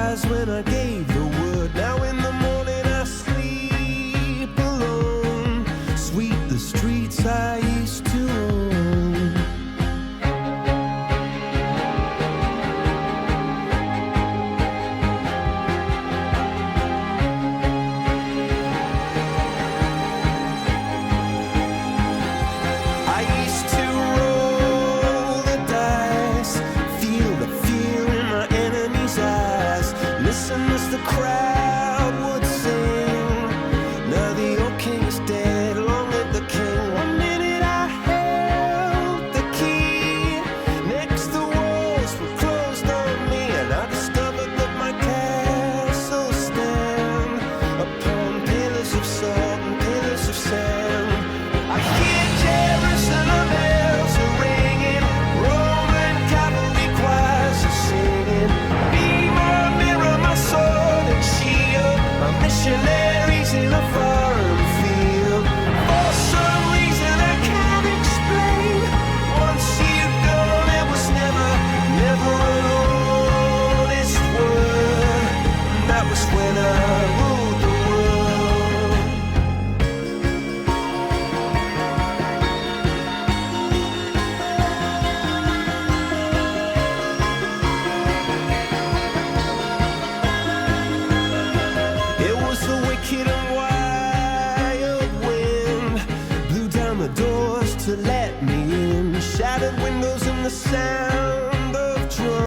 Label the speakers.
Speaker 1: eyes when I gave the word. Now in the morning I sleep alone. Sweep the streets I used to own. I used to roll the dice, feel the fear in my enemy's eyes, listen as the crowd would sing. Now the old king is dead, long live the king. One minute I held the key, next the walls were closed on me, and I discovered that my castle stand upon pillars of salt and pillars of sand. I hear Jerusalem bells are ringing, Roman cavalry choirs are singing. Be my mirror, my sword and shield, my missionaries in a foreign field. For some reason I can't explain, once you've gone it was never, never an honest word. And that was when I ruled the world. It was the wicked and wild wind, blew down the doors to let me in, shattered windows and the sound